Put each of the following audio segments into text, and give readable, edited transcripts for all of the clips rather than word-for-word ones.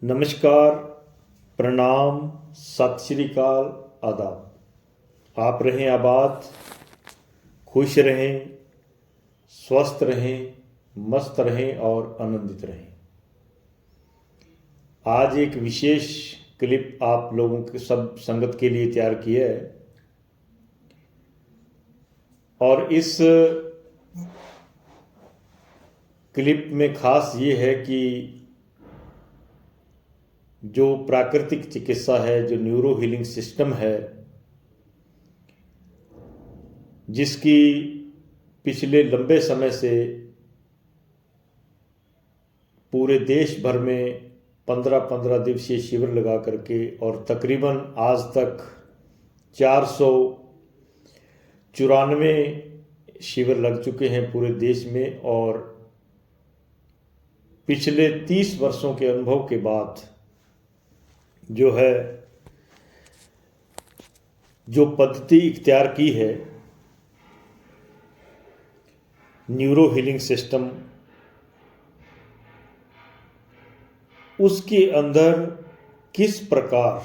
नमस्कार, प्रणाम, सत श्री अकाल, आदाब। आप रहें आबाद, खुश रहें, स्वस्थ रहें, मस्त रहें और आनंदित रहें। आज एक विशेष क्लिप आप लोगों के सब संगत के लिए तैयार किया है और इस क्लिप में खास ये है कि जो प्राकृतिक चिकित्सा है, जो न्यूरो हीलिंग सिस्टम है, जिसकी पिछले लंबे समय से पूरे देश भर में 15-15 दिवसीय शिविर लगा करके और तकरीबन आज तक 494 शिविर लग चुके हैं पूरे देश में। और पिछले 30 वर्षों के अनुभव के बाद जो है, जो पद्धति इख्तियार की है न्यूरो हीलिंग सिस्टम, उसके अंदर किस प्रकार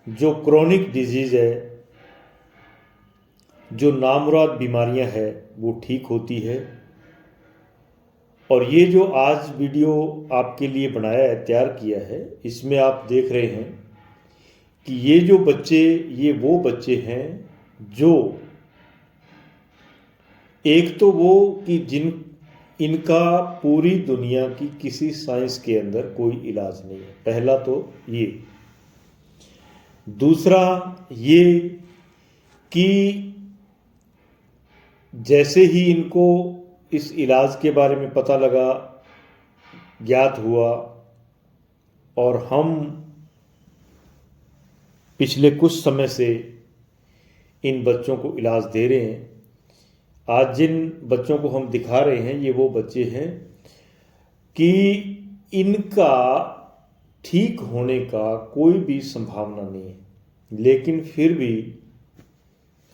जो क्रोनिक डिजीज है, जो नामुराद बीमारियां हैं, वो ठीक होती है। और ये जो आज वीडियो आपके लिए बनाया है, तैयार किया है, इसमें आप देख रहे हैं कि ये जो बच्चे, ये वो बच्चे हैं जो एक तो वो कि इनका पूरी दुनिया की किसी साइंस के अंदर कोई इलाज नहीं है, पहला तो ये। दूसरा ये कि जैसे ही इनको इस इलाज के बारे में पता लगा, ज्ञात हुआ, और हम पिछले कुछ समय से इन बच्चों को इलाज दे रहे हैं। आज जिन बच्चों को हम दिखा रहे हैं, ये वो बच्चे हैं कि इनका ठीक होने का कोई भी संभावना नहीं है, लेकिन फिर भी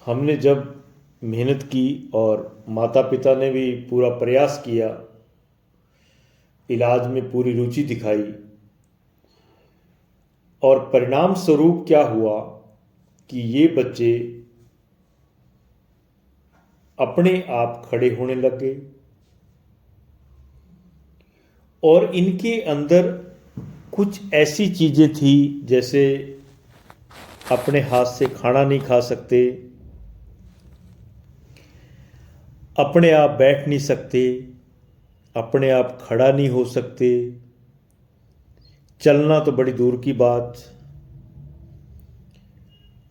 हमने जब मेहनत की और माता पिता ने भी पूरा प्रयास किया, इलाज में पूरी रुचि दिखाई, और परिणाम स्वरूप क्या हुआ कि ये बच्चे अपने आप खड़े होने लग गए और इनके अंदर कुछ ऐसी चीजें थी, जैसे अपने हाथ से खाना नहीं खा सकते, अपने आप बैठ नहीं सकते, अपने आप खड़ा नहीं हो सकते, चलना तो बड़ी दूर की बात।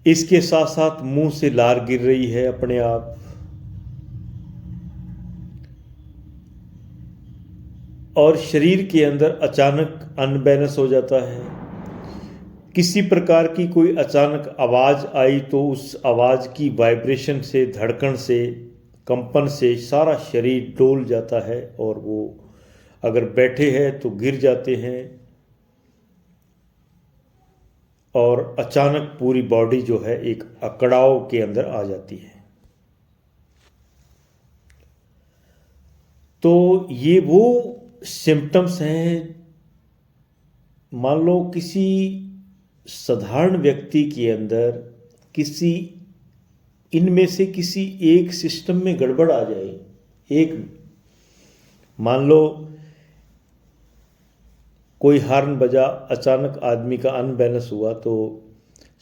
इसके साथ साथ मुंह से लार गिर रही है अपने आप, और शरीर के अंदर अचानक अनबैलेंस हो जाता है। किसी प्रकार की कोई अचानक आवाज़ आई तो उस आवाज़ की वाइब्रेशन से, धड़कन से, कंपन से सारा शरीर डोल जाता है और वो अगर बैठे हैं तो गिर जाते हैं, और अचानक पूरी बॉडी जो है एक अकड़ाव के अंदर आ जाती है। तो ये वो सिम्टम्स हैं, मान लो किसी साधारण व्यक्ति के अंदर किसी इनमें से किसी एक सिस्टम में गड़बड़ आ जाए। एक मान लो कोई हॉर्न बजा, अचानक आदमी का अनबैलेंस हुआ, तो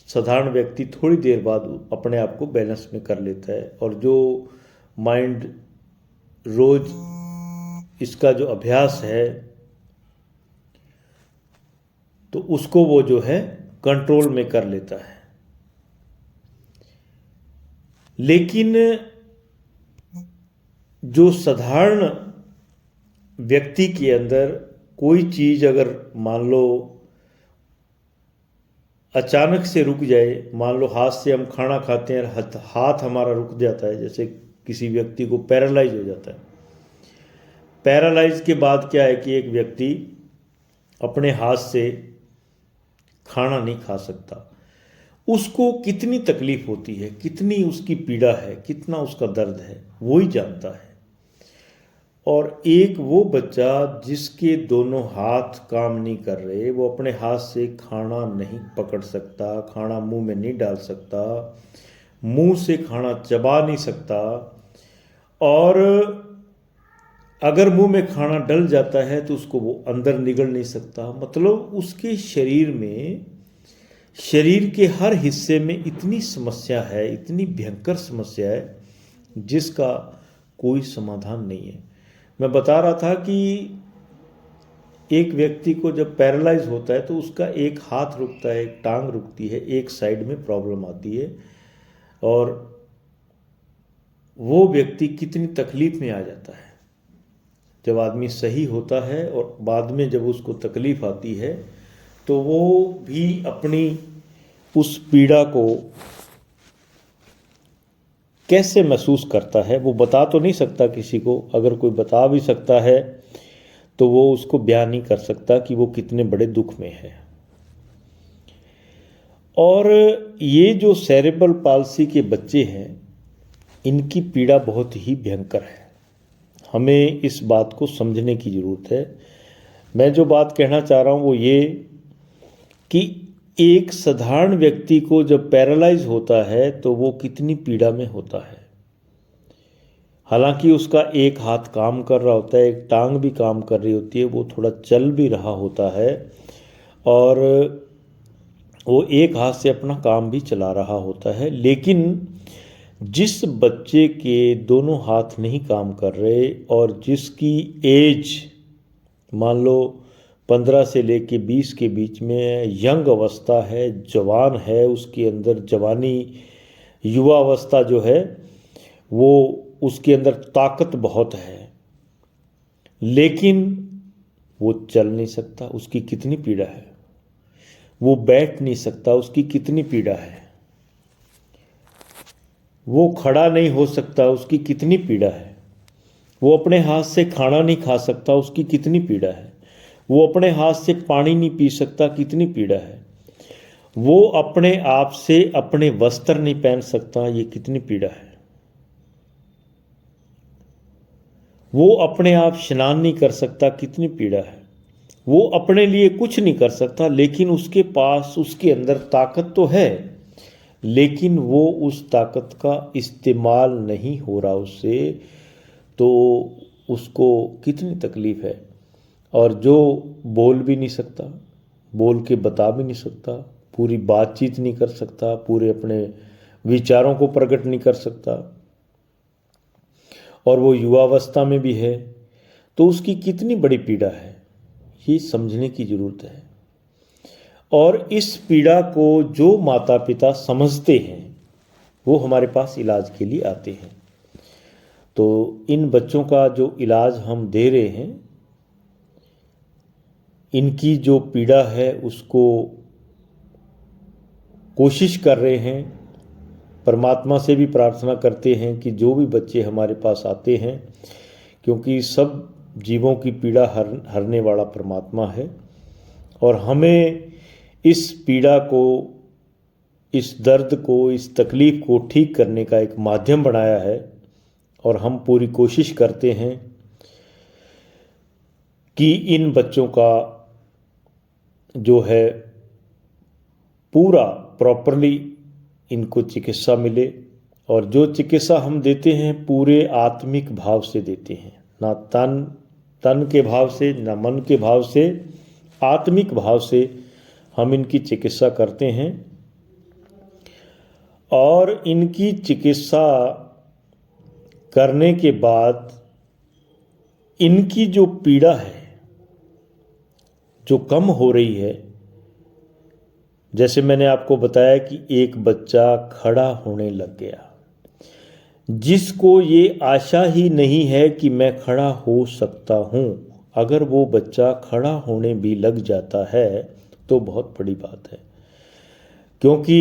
साधारण व्यक्ति थोड़ी देर बाद अपने आप को बैलेंस में कर लेता है, और जो माइंड रोज इसका जो अभ्यास है तो उसको वो जो है कंट्रोल में कर लेता है। लेकिन जो साधारण व्यक्ति के अंदर कोई चीज अगर मान लो अचानक से रुक जाए, मान लो हाथ से हम खाना खाते हैं, हाथ हमारा रुक जाता है, जैसे किसी व्यक्ति को पैरालाइज हो जाता है। पैरालाइज के बाद क्या है कि एक व्यक्ति अपने हाथ से खाना नहीं खा सकता, उसको कितनी तकलीफ होती है, कितनी उसकी पीड़ा है, कितना उसका दर्द है, वो ही जानता है। और एक वो बच्चा जिसके दोनों हाथ काम नहीं कर रहे, वो अपने हाथ से खाना नहीं पकड़ सकता, खाना मुंह में नहीं डाल सकता, मुंह से खाना चबा नहीं सकता, और अगर मुंह में खाना डल जाता है तो उसको वो अंदर निगल नहीं सकता। मतलब उसके शरीर में, शरीर के हर हिस्से में इतनी समस्या है, इतनी भयंकर समस्या है जिसका कोई समाधान नहीं है। मैं बता रहा था कि एक व्यक्ति को जब पैरालाइज होता है तो उसका एक हाथ रुकता है, एक टांग रुकती है, एक साइड में प्रॉब्लम आती है, और वो व्यक्ति कितनी तकलीफ में आ जाता है। जब आदमी सही होता है और बाद में जब उसको तकलीफ आती है तो वो भी अपनी उस पीड़ा को कैसे महसूस करता है वो बता तो नहीं सकता किसी को। अगर कोई बता भी सकता है तो वो उसको बयान नहीं कर सकता कि वो कितने बड़े दुख में है। और ये जो सेरेब्रल पाल्सी के बच्चे हैं, इनकी पीड़ा बहुत ही भयंकर है। हमें इस बात को समझने की ज़रूरत है। मैं जो बात कहना चाह रहा हूँ वो ये कि एक साधारण व्यक्ति को जब पैरालाइज होता है तो वो कितनी पीड़ा में होता है। हालांकि उसका एक हाथ काम कर रहा होता है, एक टांग भी काम कर रही होती है, वो थोड़ा चल भी रहा होता है, और वो एक हाथ से अपना काम भी चला रहा होता है। लेकिन जिस बच्चे के दोनों हाथ नहीं काम कर रहे और जिसकी एज मान लो 15 से लेके 20 के बीच में, यंग अवस्था है, जवान है, उसके अंदर जवानी, युवा अवस्था जो है वो उसके अंदर ताकत बहुत है, लेकिन वो चल नहीं सकता, उसकी कितनी पीड़ा है। वो बैठ नहीं सकता, उसकी कितनी पीड़ा है। वो खड़ा नहीं हो सकता, उसकी कितनी पीड़ा है। वो अपने हाथ से खाना नहीं खा सकता, उसकी कितनी पीड़ा है। वो अपने हाथ से पानी नहीं पी सकता, कितनी पीड़ा है। वो अपने आप से अपने वस्त्र नहीं पहन सकता, ये कितनी पीड़ा है। वो अपने आप स्नान नहीं कर सकता, कितनी पीड़ा है। वो अपने लिए कुछ नहीं कर सकता, लेकिन उसके पास, उसके अंदर ताकत तो है, लेकिन वो उस ताकत का इस्तेमाल नहीं हो रहा उससे, तो उसको कितनी तकलीफ है। और जो बोल भी नहीं सकता, बोल के बता भी नहीं सकता, पूरी बातचीत नहीं कर सकता, पूरे अपने विचारों को प्रकट नहीं कर सकता, और वो युवावस्था में भी है, तो उसकी कितनी बड़ी पीड़ा है, ये समझने की ज़रूरत है। और इस पीड़ा को जो माता पिता समझते हैं वो हमारे पास इलाज के लिए आते हैं। तो इन बच्चों का जो इलाज हम दे रहे हैं, इनकी जो पीड़ा है उसको कोशिश कर रहे हैं, परमात्मा से भी प्रार्थना करते हैं कि जो भी बच्चे हमारे पास आते हैं, क्योंकि सब जीवों की पीड़ा हरने वाला परमात्मा है, और हमें इस पीड़ा को, इस दर्द को, इस तकलीफ़ को ठीक करने का एक माध्यम बनाया है। और हम पूरी कोशिश करते हैं कि इन बच्चों का जो है पूरा प्रॉपरली इनको चिकित्सा मिले, और जो चिकित्सा हम देते हैं पूरे आत्मिक भाव से देते हैं, ना तन के भाव से, ना मन के भाव से, आत्मिक भाव से हम इनकी चिकित्सा करते हैं। और इनकी चिकित्सा करने के बाद इनकी जो पीड़ा है, जो कम हो रही है, जैसे मैंने आपको बताया कि एक बच्चा खड़ा होने लग गया, जिसको ये आशा ही नहीं है कि मैं खड़ा हो सकता हूँ, अगर वो बच्चा खड़ा होने भी लग जाता है तो बहुत बड़ी बात है। क्योंकि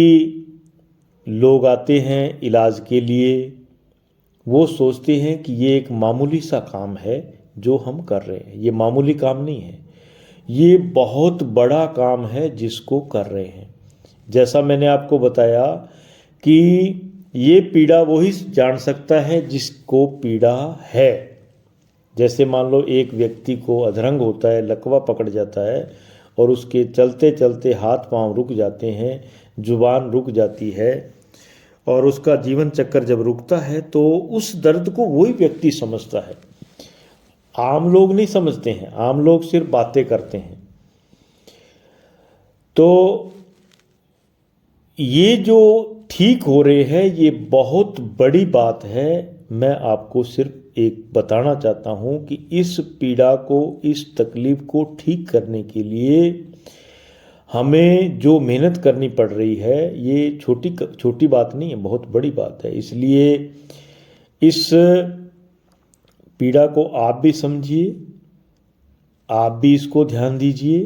लोग आते हैं इलाज के लिए, वो सोचते हैं कि ये एक मामूली सा काम है जो हम कर रहे हैं। ये मामूली काम नहीं है, ये बहुत बड़ा काम है जिसको कर रहे हैं। जैसा मैंने आपको बताया कि ये पीड़ा वही जान सकता है जिसको पीड़ा है। जैसे मान लो एक व्यक्ति को अधरंग होता है, लकवा पकड़ जाता है और उसके चलते चलते हाथ पांव रुक जाते हैं, जुबान रुक जाती है और उसका जीवन चक्कर जब रुकता है तो उस दर्द को वही व्यक्ति समझता है। आम लोग नहीं समझते हैं, आम लोग सिर्फ बातें करते हैं। तो ये जो ठीक हो रहे हैं ये बहुत बड़ी बात है। मैं आपको सिर्फ एक बताना चाहता हूँ कि इस पीड़ा को, इस तकलीफ को ठीक करने के लिए हमें जो मेहनत करनी पड़ रही है ये छोटी बात नहीं है, बहुत बड़ी बात है। इसलिए इस पीड़ा को आप भी समझिए, आप भी इसको ध्यान दीजिए,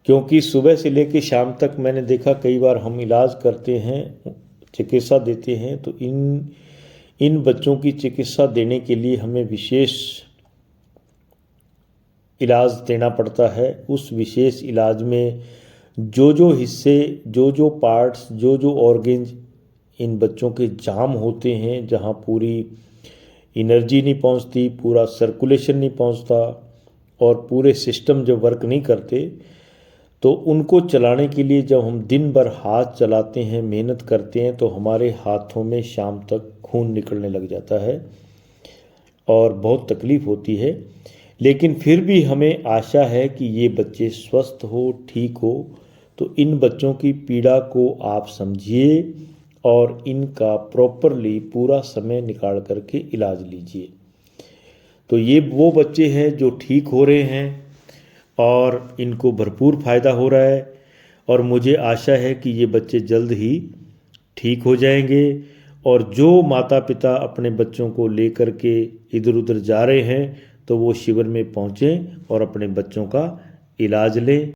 क्योंकि सुबह से लेकर शाम तक मैंने देखा कई बार हम इलाज करते हैं, चिकित्सा देते हैं, तो इन बच्चों की चिकित्सा देने के लिए हमें विशेष इलाज देना पड़ता है। उस विशेष इलाज में जो हिस्से, जो पार्ट्स, जो ऑर्गेन्स इन बच्चों के जाम होते हैं, जहाँ पूरी एनर्जी नहीं पहुँचती, पूरा सर्कुलेशन नहीं पहुँचता और पूरे सिस्टम जब वर्क नहीं करते, तो उनको चलाने के लिए जब हम दिन भर हाथ चलाते हैं, मेहनत करते हैं, तो हमारे हाथों में शाम तक खून निकलने लग जाता है और बहुत तकलीफ़ होती है। लेकिन फिर भी हमें आशा है कि ये बच्चे स्वस्थ हो, ठीक हो। तो इन बच्चों की पीड़ा को आप समझिए और इनका प्रॉपरली पूरा समय निकाल करके इलाज लीजिए। तो ये वो बच्चे हैं जो ठीक हो रहे हैं और इनको भरपूर फ़ायदा हो रहा है और मुझे आशा है कि ये बच्चे जल्द ही ठीक हो जाएंगे। और जो माता पिता अपने बच्चों को लेकर के इधर उधर जा रहे हैं तो वो शिविर में पहुँचें और अपने बच्चों का इलाज लें।